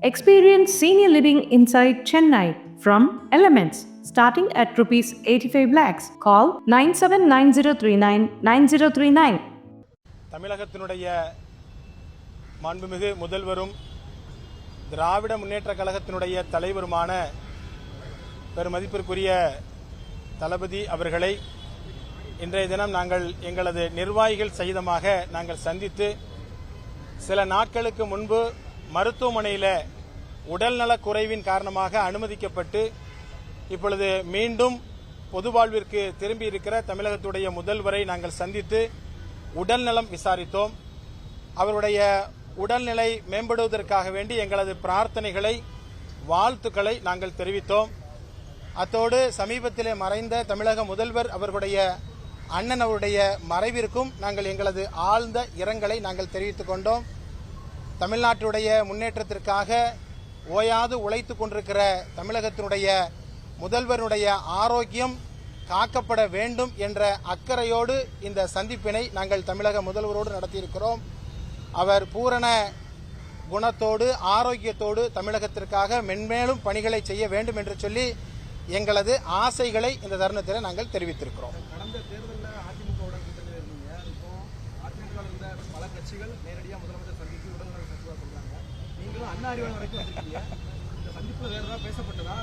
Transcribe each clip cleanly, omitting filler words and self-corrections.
Experience senior living inside Chennai from Elements starting at rupees 85 lakhs. Call 9790399039. தமிழகத்தினுடைய மாண்புமிகு முதல்வரும் திராவிட முன்னேற்றக் கழகத்தினுடைய தலைவருமான பெருமதிப்பிற்குரிய தளபதி அவர்களை இன்றைய தினம் நாங்கள் எங்களது நிர்வாகிகள் சகிதமாக நாங்கள் சந்தித்து சில நாட்களுக்கு முன்பு மருத்துவமனையில் உடல்நலக் குறைவின் காரணமாக அனுமதிக்கப்பட்டு இப்பொழுது மீண்டும் பொது வாழ்விற்கு திரும்பி இருக்கிற தமிழகத்துடைய முதல்வரை நாங்கள் சந்தித்து உடல்நலம் விசாரித்தோம். அவருடைய உடல்நிலை மேம்படுவதற்காக வேண்டி எங்களது பிரார்த்தனைகளை வாழ்த்துக்களை நாங்கள் தெரிவித்தோம். அத்தோடு சமீபத்திலே மறைந்த தமிழக முதல்வர் அவர்களுடைய அண்ணன் அவருடைய மறைவிற்கும் நாங்கள் எங்களது ஆழ்ந்த இரங்கலை நாங்கள் தெரிவித்துக் கொண்டோம். தமிழ்நாட்டுடைய முன்னேற்றத்திற்காக ஓயாது உழைத்துக் கொண்டிருக்கிற தமிழகத்தினுடைய முதல்வருடைய ஆரோக்கியம் காக்கப்பட வேண்டும் என்ற அக்கறையோடு இந்த சந்திப்பினை நாங்கள் தமிழக முதல்வரோடு நடத்தியிருக்கிறோம். அவர் பூரண குணத்தோடு ஆரோக்கியத்தோடு தமிழகத்திற்காக மென்மேலும் பணிகளை செய்ய வேண்டும் என்று சொல்லி எங்களது ஆசைகளை இந்த தருணத்தில் நாங்கள் தெரிவித்திருக்கிறோம். கடந்த தேர்தலில் அதிமுகவோட கூட்டணி இருந்தீங்க. இப்போ அதிமுக இருந்த பல கட்சிகள் நேரடியாக முதலமைச்சர் சந்தித்து உடல்நல சந்திப்பாக சொல்றாங்க. நீங்களும் அண்ணா அறிவாளர் வரைக்கும் வந்திருக்கீங்க. இந்த சந்திப்பு வேற ஏதாவது பேசப்பட்டதா?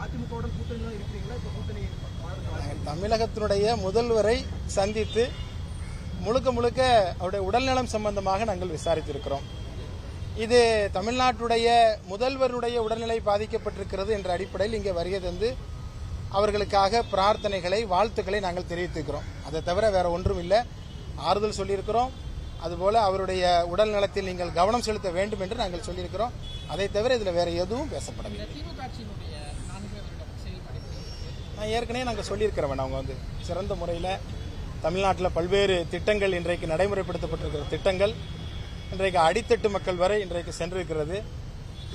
அதிமுகவோட கூட்டணி தான் இருக்கிறீங்களா? இப்போ கூட்டணி தமிழகத்தினுடைய முதல்வரை சந்தித்து முழுக்க முழுக்க அவருடைய உடல்நலம் சம்பந்தமாக நாங்கள் விசாரித்திருக்கிறோம். இது தமிழ்நாட்டுடைய முதல்வருடைய உடல்நிலை பாதிக்கப்பட்டிருக்கிறது என்ற அடிப்படையில் இங்கே வருகை தந்து அவர்களுக்காக பிரார்த்தனைகளை வாழ்த்துக்களை நாங்கள் தெரிவித்திருக்கிறோம். அதை தவிர வேற ஒன்றும் இல்லை. ஆறுதல் சொல்லியிருக்கிறோம். அதுபோல அவருடைய உடல் நலத்தில் நீங்கள் கவனம் செலுத்த வேண்டும் என்று நாங்கள் சொல்லியிருக்கிறோம். அதை தவிர இதில் வேற எதுவும் பேசப்படவில்லை. நான் ஏற்கனவே நாங்கள் சொல்லியிருக்கிறவன் அவங்க சிறந்த முறையில் தமிழ்நாட்டில் பல்வேறு திட்டங்கள் இன்றைக்கு நடைமுறைப்படுத்தப்பட்டிருக்கிற திட்டங்கள் இன்றைக்கு அடித்தட்டு மக்கள் வரை இன்றைக்கு சென்றிருக்கிறது.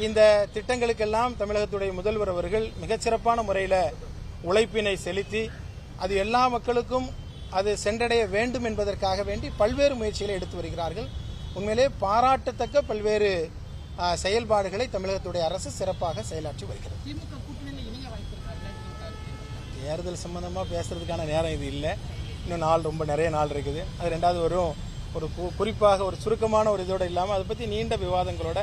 இந்த திட்டங்களுக்கெல்லாம் தமிழகத்துடைய முதல்வர் அவர்கள் மிகச்சிறப்பான முறையில் உழைப்பினை செலுத்தி அது எல்லா மக்களுக்கும் அது சென்றடைய வேண்டும் என்பதற்காக வேண்டி பல்வேறு முயற்சிகளை எடுத்து வருகிறார்கள். உண்மையிலே பாராட்டத்தக்க பல்வேறு செயல்பாடுகளை தமிழகத்துடைய அரசு சிறப்பாக செயலாற்றி வருகிறது. தேர்தல் சம்பந்தமாக பேசுறதுக்கான நேரம் இது இல்லை. இன்னும் ரொம்ப நிறைய நாள் இருக்குது. அது ரெண்டாவது வரும் ஒரு குறிப்பாக ஒரு சுருக்கமான ஒரு இதோடு இல்லாமல் அதை பற்றி நீண்ட விவாதங்களோட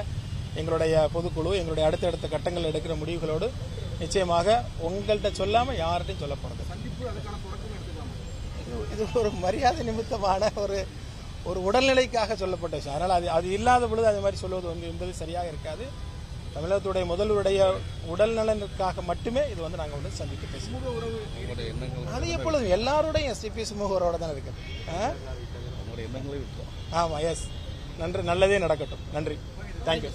எங்களுடைய பொதுக்குழு எங்களுடைய அடுத்தடுத்த கட்டங்கள் எடுக்கிற முடிவுகளோடு நிச்சயமாக உங்கள்கிட்ட சொல்லாமல் யார்கிட்டையும் சொல்ல போகிறது. இது ஒரு மரியாதை நிமித்தமான ஒரு உடல்நிலைக்காக சொல்லப்பட்ட விஷயம். அதனால் அது இல்லாத பொழுது அது மாதிரி சொல்வது என்பது சரியாக இருக்காது. தமிழகத்துடைய முதல்வருடைய உடல்நலனுக்காக மட்டுமே இது நாங்கள் சந்திக்க பேசுவோம். அது எப்பொழுதும் எல்லாரோடையும் எஸ்டிபி சமூக உறவோட தான் இருக்குது. ஆமாம், எஸ். நன்றி, நல்லதே நடக்கட்டும். நன்றி. தேங்க்யூ.